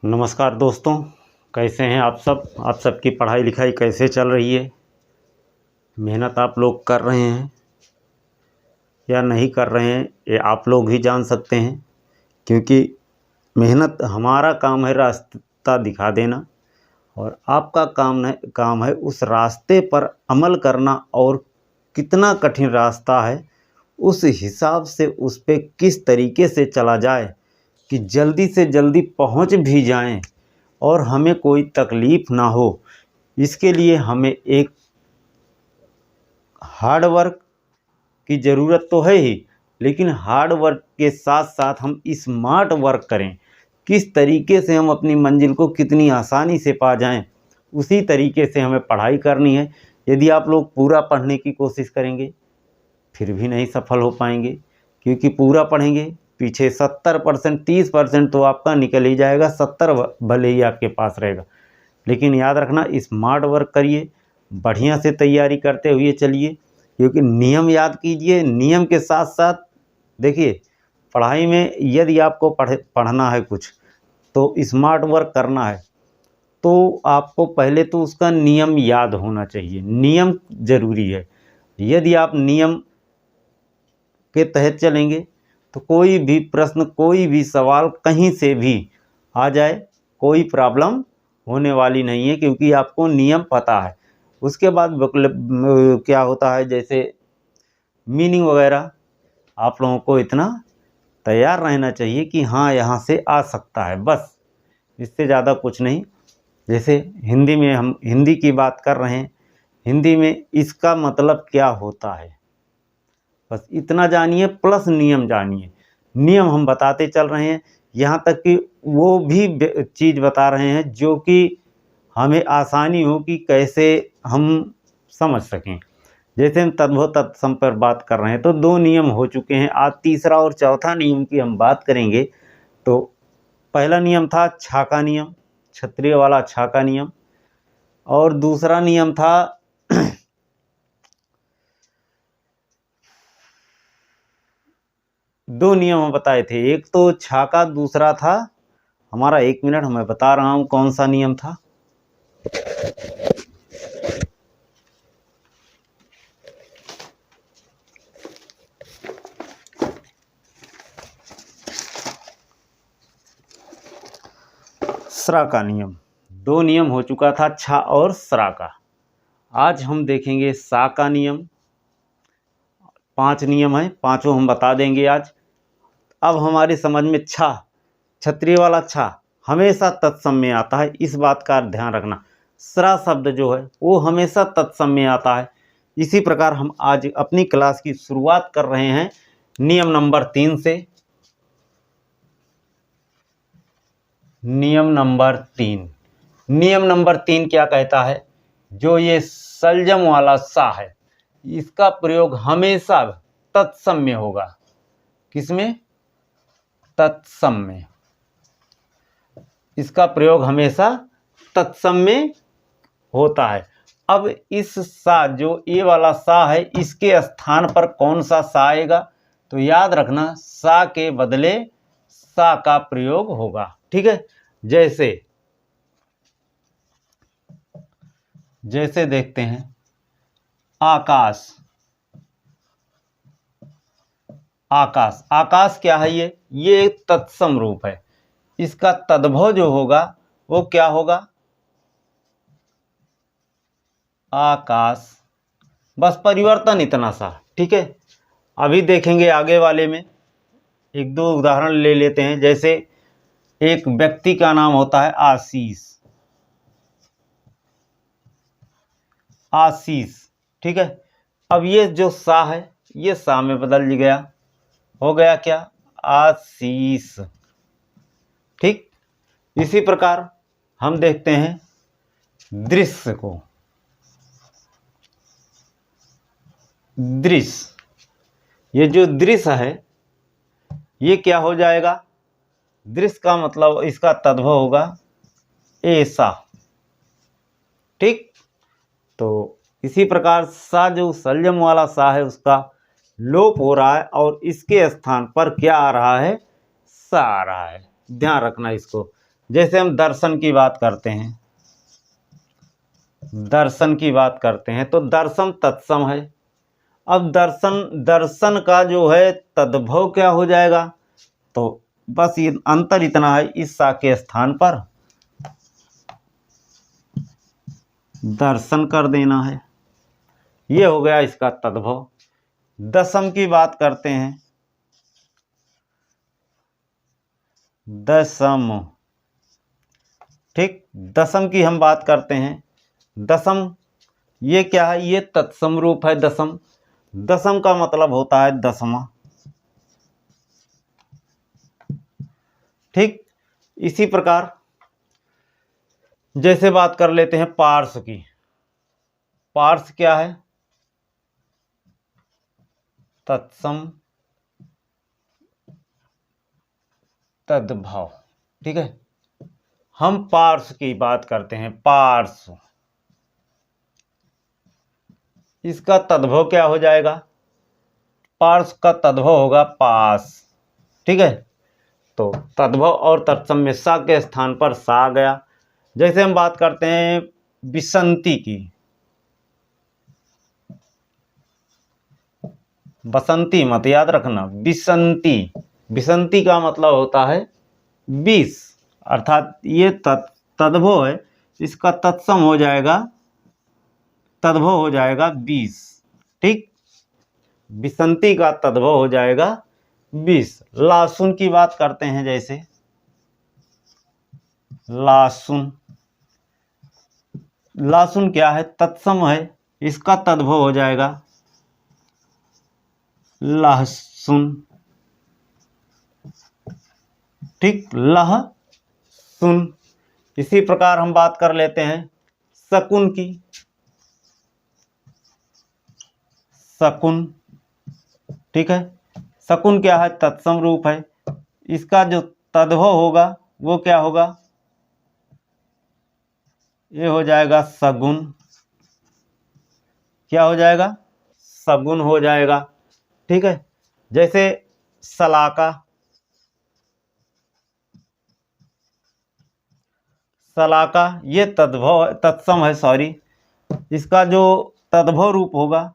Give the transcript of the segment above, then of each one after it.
नमस्कार दोस्तों, कैसे हैं आप सब। आप सबकी पढ़ाई लिखाई कैसे चल रही है। मेहनत आप लोग कर रहे हैं या नहीं कर रहे हैं, ये आप लोग ही जान सकते हैं। क्योंकि मेहनत, हमारा काम है रास्ता दिखा देना और आपका काम है उस रास्ते पर अमल करना। और कितना कठिन रास्ता है, उस हिसाब से उस पे किस तरीके से चला जाए कि जल्दी से जल्दी पहुंच भी जाएं और हमें कोई तकलीफ़ ना हो। इसके लिए हमें एक हार्ड वर्क की ज़रूरत तो है ही, लेकिन हार्ड वर्क के साथ साथ हम स्मार्ट वर्क करें। किस तरीके से हम अपनी मंजिल को कितनी आसानी से पा जाएं, उसी तरीके से हमें पढ़ाई करनी है। यदि आप लोग पूरा पढ़ने की कोशिश करेंगे फिर भी नहीं सफल हो पाएंगे, क्योंकि पूरा पढ़ेंगे पीछे 70% 30% तो आपका निकल ही जाएगा, 70 भले ही आपके पास रहेगा। लेकिन याद रखना, स्मार्ट वर्क करिए, बढ़िया से तैयारी करते हुए चलिए। क्योंकि नियम याद कीजिए, नियम के साथ साथ देखिए, पढ़ाई में यदि आपको पढ़ना है कुछ तो स्मार्ट वर्क करना है, तो आपको पहले तो उसका नियम याद होना चाहिए। नियम ज़रूरी है। यदि आप नियम के तहत चलेंगे तो कोई भी प्रश्न, कोई भी सवाल कहीं से भी आ जाए, कोई प्रॉब्लम होने वाली नहीं है, क्योंकि आपको नियम पता है। उसके बाद क्या होता है, जैसे मीनिंग वगैरह, आप लोगों को इतना तैयार रहना चाहिए कि हाँ यहाँ से आ सकता है, बस इससे ज़्यादा कुछ नहीं। जैसे हिंदी में, हम हिंदी की बात कर रहे हैं, हिंदी में इसका मतलब क्या होता है, बस इतना जानिए, प्लस नियम जानिए। नियम हम बताते चल रहे हैं, यहाँ तक कि वो भी चीज़ बता रहे हैं जो कि हमें आसानी हो कि कैसे हम समझ सकें। जैसे हम तद्भव तत्सम पर बात कर रहे हैं तो 2 नियम हो चुके हैं, आज तीसरा और चौथा नियम की हम बात करेंगे। तो पहला नियम था छाका नियम, क्षत्रिय वाला छाका नियम। और दूसरा नियम था 2 नियम हम बताए थे, एक तो छाका, दूसरा था हमारा, 1 मिनट मैं बता रहा हूँ कौन सा नियम था। स्रा का नियम। 2 नियम हो चुका था, छा और स्रा का। आज हम देखेंगे सा का नियम। 5 नियम हैं, पांचों हम बता देंगे आज। अब हमारी समझ में छा, क्षत्रिय वाला छा हमेशा तत्सम में आता है, इस बात का ध्यान रखना। स्रा शब्द जो है वो हमेशा तत्सम में आता है। इसी प्रकार हम आज अपनी क्लास की शुरुआत कर रहे हैं नियम नंबर 3 से। नियम नंबर 3, नियम नंबर 3 क्या कहता है, जो ये सलजम वाला सा है, इसका प्रयोग हमेशा तत्सम में होगा। किसमें? तत्सम में। इसका प्रयोग हमेशा तत्सम में होता है। अब इस सा, जो ये वाला सा है, इसके स्थान पर कौन सा सा आएगा, तो याद रखना सा के बदले सा का प्रयोग होगा। ठीक है। जैसे देखते हैं, आकाश। आकाश, आकाश क्या है, ये एक तत्सम रूप है। इसका तद्भव जो होगा वो क्या होगा, आकाश। बस परिवर्तन इतना सा। ठीक है। अभी देखेंगे आगे वाले में, 1-2 उदाहरण ले लेते हैं। जैसे एक व्यक्ति का नाम होता है आशीष। आशीष, ठीक है। अब ये जो सा है, ये सा में बदल गया, हो गया क्या, आशीष। ठीक। इसी प्रकार हम देखते हैं दृश्य को। दृश्य, ये जो दृश्य है ये क्या हो जाएगा, दृश्य का मतलब इसका तद्भव होगा ऐसा। ठीक। तो इसी प्रकार सा, जो सलजम वाला सा है, उसका लोप हो रहा है और इसके स्थान पर क्या आ रहा है, सा आ रहा है। ध्यान रखना इसको। जैसे हम दर्शन की बात करते हैं, दर्शन की बात करते हैं तो दर्शन तत्सम है। अब दर्शन का जो है तद्भव क्या हो जाएगा, तो बस ये अंतर इतना है, इस सा के स्थान पर दर्शन कर देना है, ये हो गया इसका तद्भव। दशम की बात करते हैं, दशम, ठीक, दशम की हम बात करते हैं। दशम ये क्या है, ये तत्सम रूप है दशम। दशम का मतलब होता है दसवां, ठीक। इसी प्रकार जैसे बात कर लेते हैं पार्श्व की। पार्श्व क्या है, तत्सम तद्भव, ठीक है। हम पार्श्व की बात करते हैं, पार्श्व, इसका तद्भव क्या हो जाएगा, पार्श्व का तद्भव होगा पास, ठीक है। तो तद्भव और तत्सम में सा के स्थान पर सा आ गया। जैसे हम बात करते हैं बिसंती की, बसंती मत याद रखना, बिसंती, बिसंती का मतलब होता है 20, अर्थात ये तद्भव है, इसका तत्सम हो जाएगा, तद्भव हो जाएगा 20, ठीक। बिसंती का तद्भव हो जाएगा 20। लासुन की बात करते हैं, जैसे लासुन, लासुन क्या है, तत्सम है, इसका तद्भव हो जाएगा लहसुन, ठीक, लहसुन। इसी प्रकार हम बात कर लेते हैं शकुन की, शकुन, ठीक है। शकुन क्या है, तत्सम रूप है, इसका जो तद्भव होगा वो क्या होगा, ये हो जाएगा सगुन, क्या हो जाएगा, सगुन हो जाएगा, ठीक है। जैसे सलाका, सलाका ये तद्भव तत्सम है, सॉरी, इसका जो तद्भव रूप होगा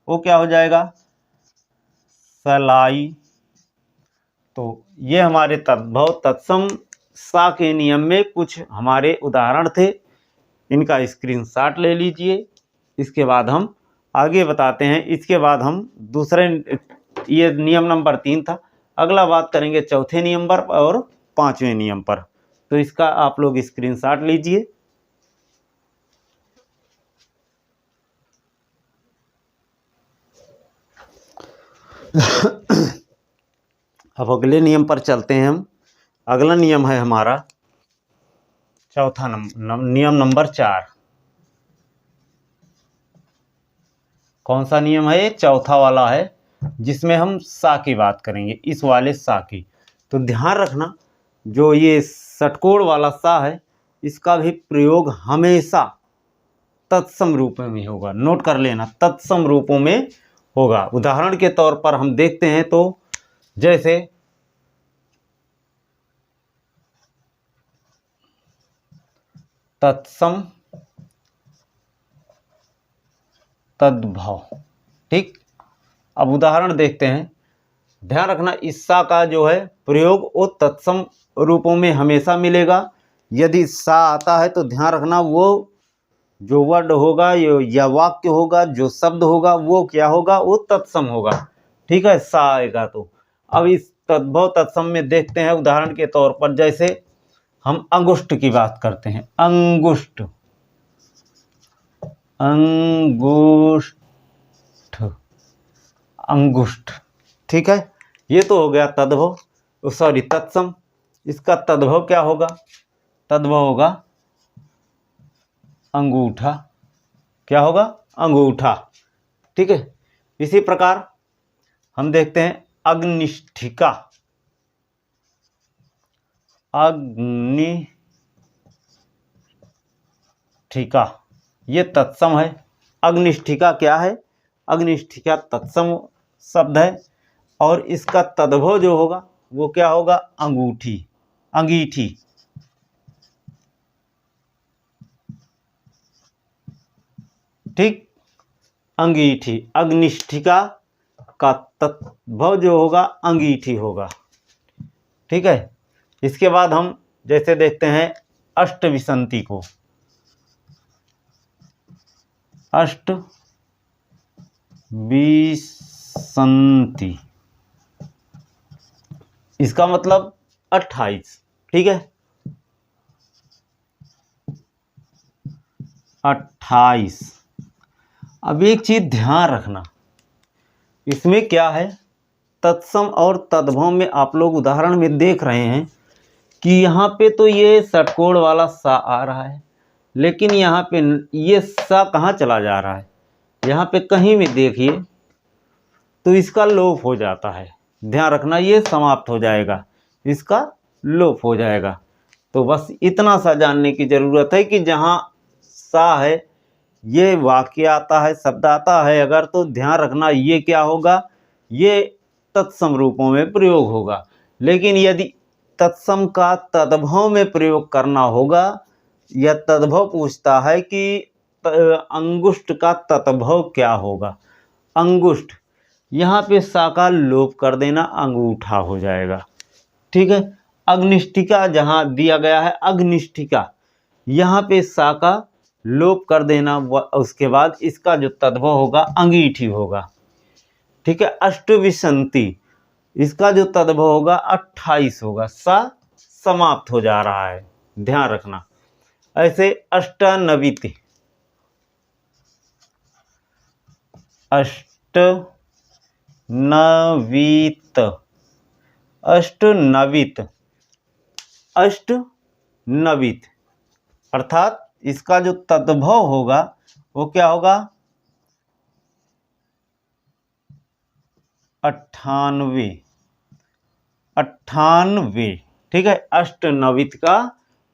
वो क्या हो जाएगा, सलाई। तो ये हमारे तद्भव तत्सम सा के नियम में कुछ हमारे उदाहरण थे, इनका स्क्रीनशॉट ले लीजिए। इसके बाद हम आगे बताते हैं। इसके बाद हम दूसरे, ये नियम नंबर 3 था, अगला बात करेंगे चौथे नियम पर और 5वें नियम पर। तो इसका आप लोग स्क्रीनशॉट लीजिए। अब अगले नियम पर चलते हैं हम। अगला नियम है हमारा चौथा नियम नंबर 4। कौन सा नियम है, ये चौथा वाला है, जिसमें हम सा की बात करेंगे, इस वाले सा की। तो ध्यान रखना, जो ये षटकोण वाला सा है, इसका भी प्रयोग हमेशा तत्सम रूप में होगा, नोट कर लेना, तत्सम रूपों में होगा। उदाहरण के तौर पर हम देखते हैं तो जैसे तत्सम तद्भव, ठीक। अब उदाहरण देखते हैं, ध्यान रखना, इस सा का जो है प्रयोग वो तत्सम रूपों में हमेशा मिलेगा। यदि सा आता है तो ध्यान रखना, वो जो वर्ड होगा या वाक्य होगा, जो शब्द होगा, वो क्या होगा, वो तत्सम होगा, ठीक है, सा आएगा तो। अब इस तद्भव तत्सम में देखते हैं उदाहरण के तौर पर, जैसे हम अंगुष्ठ की बात करते हैं, अंगुष्ठ, अंगुष्ठ, अंगुष्ठ, ठीक है। ये तो हो गया तद्भव, सॉरी तत्सम। इसका तद्भव क्या होगा, तद्भव होगा अंगूठा, क्या होगा, अंगूठा, ठीक है। इसी प्रकार हम देखते हैं अग्निष्ठिका, अग्निष्ठिका ये तत्सम है। अग्निष्ठिका क्या है, अग्निष्ठिका तत्सम शब्द है, और इसका तद्भव जो होगा वो क्या होगा, अंगूठी, अंगीठी, ठीक। अंगीठी, अग्निष्ठिका का तद्भव जो होगा अंगीठी होगा। ठीक है। इसके बाद हम जैसे देखते हैं अष्टविसंति को। अष्टविसंति, इसका मतलब 28। ठीक है, 28। अब एक चीज ध्यान रखना, इसमें क्या है, तत्सम और तद्भव में आप लोग उदाहरण में देख रहे हैं कि यहाँ पे तो ये षटकोण वाला सा आ रहा है, लेकिन यहाँ पे ये सा कहाँ चला जा रहा है, यहाँ पे कहीं भी देखिए तो इसका लोप हो जाता है। ध्यान रखना, ये समाप्त हो जाएगा, इसका लोप हो जाएगा। तो बस इतना सा जानने की ज़रूरत है कि जहाँ सा है ये वाक्य आता है, शब्द आता है अगर, तो ध्यान रखना ये क्या होगा, ये तत्सम रूपों में प्रयोग होगा। लेकिन यदि तत्सम का तद्भव में प्रयोग करना होगा, या तद्भव पूछता है कि अंगुष्ठ का तद्भव क्या होगा, अंगुष्ठ, यहाँ पे सा का लोप कर देना, अंगूठा हो जाएगा। ठीक है। अग्निष्ठिका जहाँ दिया गया है अग्निष्ठिका, यहाँ पे सा का लोप कर देना, उसके बाद इसका जो तद्भव होगा अंगीठी होगा। ठीक है। अष्टविसंति, इसका जो तद्भव होगा 28 होगा, सा समाप्त हो जा रहा है, ध्यान रखना। ऐसे अष्टनवित, अष्टनवित, अष्टनवित, अष्टनवित, अर्थात इसका जो तद्भव होगा वो क्या होगा, 98, 98। ठीक है। अष्टनवित का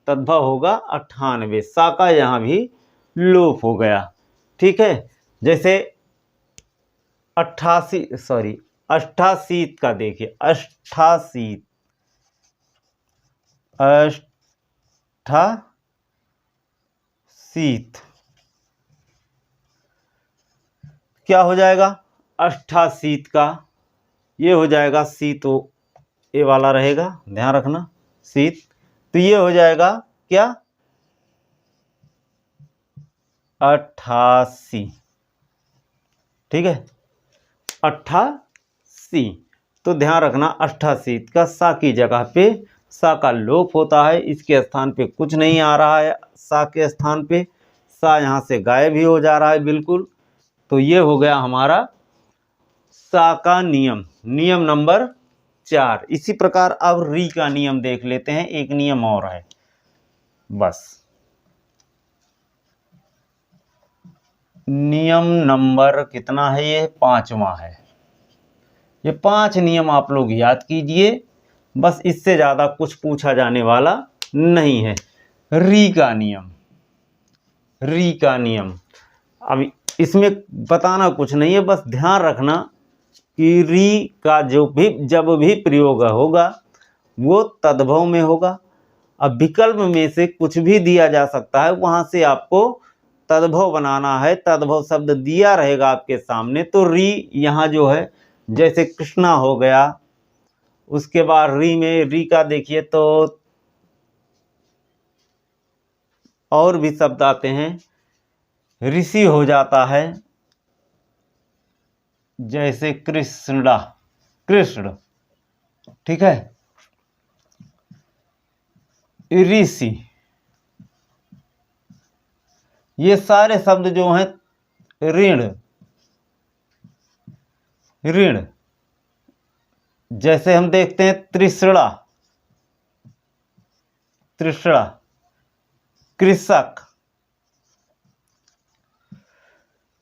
तद्भव होगा 98, सा का यहाँ भी लोप हो गया। ठीक है। जैसे 88 का देखिए, 88, क्या हो जाएगा, 88 का ये हो जाएगा, सी तो ये वाला रहेगा, ध्यान रखना, शीत, तो ये हो जाएगा क्या, 88। ठीक है, 88। तो ध्यान रखना 88 का सा की जगह पे सा का लोप होता है, इसके स्थान पे कुछ नहीं आ रहा है, सा के स्थान पे सा यहाँ से गायब ही हो जा रहा है बिल्कुल। तो ये हो गया हमारा सा का नियम, नियम नंबर 4। इसी प्रकार अब री का नियम देख लेते हैं, एक नियम और है बस। नियम नंबर कितना है, ये 5वां है। ये 5 नियम आप लोग याद कीजिए, बस इससे ज़्यादा कुछ पूछा जाने वाला नहीं है। री का नियम, री का नियम, अब इसमें बताना कुछ नहीं है, बस ध्यान रखना कि री का जब भी प्रयोग होगा वो तद्भव में होगा। अब विकल्प में से कुछ भी दिया जा सकता है, वहाँ से आपको तद्भव बनाना है, तद्भव शब्द दिया रहेगा आपके सामने, तो री यहाँ जो है, जैसे कृष्णा हो गया, उसके बाद री में री का देखिए तो और भी शब्द आते हैं, ऋषि हो जाता है, जैसे कृष्णा, कृष्ण। ठीक है, ऋषि, ये सारे शब्द जो हैं, ऋण, ऋण, जैसे हम देखते हैं तृष्णा, तृष्णा, कृषक।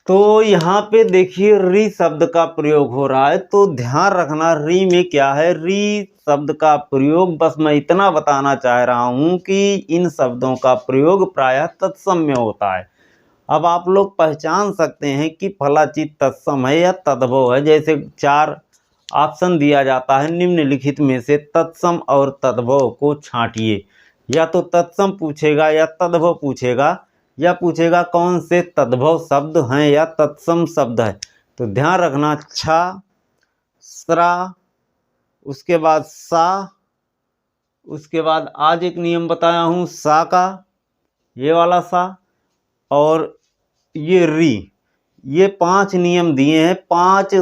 तो यहाँ पे देखिए री शब्द का प्रयोग हो रहा है, तो ध्यान रखना री में क्या है, री शब्द का प्रयोग, बस मैं इतना बताना चाह रहा हूँ कि इन शब्दों का प्रयोग प्रायः तत्सम में होता है। अब आप लोग पहचान सकते हैं कि फला चीज तत्सम है या तद्भव है, जैसे 4 ऑप्शन दिया जाता है, निम्नलिखित में से तत्सम और तद्भव को छांटिए। या तो तत्सम पूछेगा या तद्भव पूछेगा, या पूछेगा कौन से तद्भव शब्द हैं या तत्सम शब्द है। तो ध्यान रखना, छा, स्रा, उसके बाद सा, उसके बाद आज एक नियम बताया हूँ सा का, ये वाला सा, और ये री, ये 5 नियम दिए हैं। 5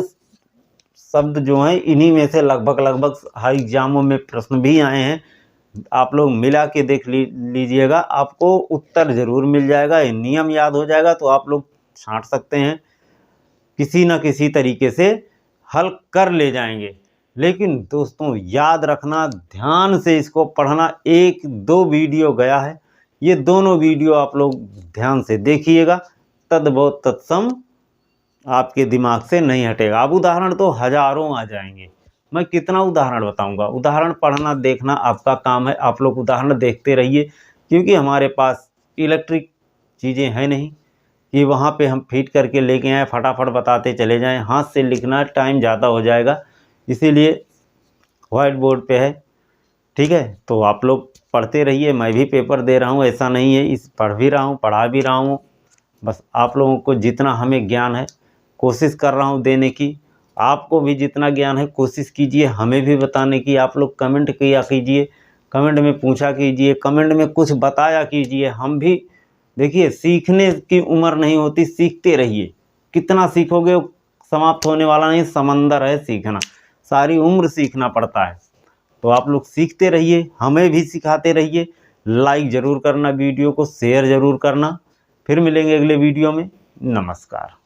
शब्द जो हैं इन्हीं में से लगभग हर एग्जामों में प्रश्न भी आए हैं। आप लोग मिला के देख लीजिएगा, आपको उत्तर ज़रूर मिल जाएगा। ये नियम याद हो जाएगा तो आप लोग छांट सकते हैं, किसी न किसी तरीके से हल कर ले जाएंगे। लेकिन दोस्तों याद रखना, ध्यान से इसको पढ़ना। 1-2 वीडियो गया है, ये दोनों वीडियो आप लोग ध्यान से देखिएगा, तद्भव तत्सम आपके दिमाग से नहीं हटेगा। अब उदाहरण तो हजारों आ जाएंगे, मैं कितना उदाहरण बताऊंगा। उदाहरण पढ़ना देखना आपका काम है, आप लोग उदाहरण देखते रहिए, क्योंकि हमारे पास इलेक्ट्रिक चीज़ें हैं नहीं कि वहाँ पे हम फिट करके लेके आए फटाफट बताते चले जाएं। हाथ से लिखना टाइम ज़्यादा हो जाएगा, इसीलिए वाइट बोर्ड पे है, ठीक है। तो आप लोग पढ़ते रहिए, मैं भी पेपर दे रहा हूँ, ऐसा नहीं है, इस पढ़ भी रहा हूँ, पढ़ा भी रहा हूँ। बस आप लोगों को जितना हमें ज्ञान है कोशिश कर रहा हूँ देने की, आपको भी जितना ज्ञान है कोशिश कीजिए हमें भी बताने की। आप लोग कमेंट किया कीजिए, कमेंट में पूछा कीजिए, कमेंट में कुछ बताया कीजिए। हम भी देखिए, सीखने की उम्र नहीं होती, सीखते रहिए। कितना सीखोगे समाप्त होने वाला नहीं, समंदर है सीखना, सारी उम्र सीखना पड़ता है। तो आप लोग सीखते रहिए, हमें भी सिखाते रहिए। लाइक ज़रूर करना, वीडियो को शेयर ज़रूर करना। फिर मिलेंगे अगले वीडियो में। नमस्कार।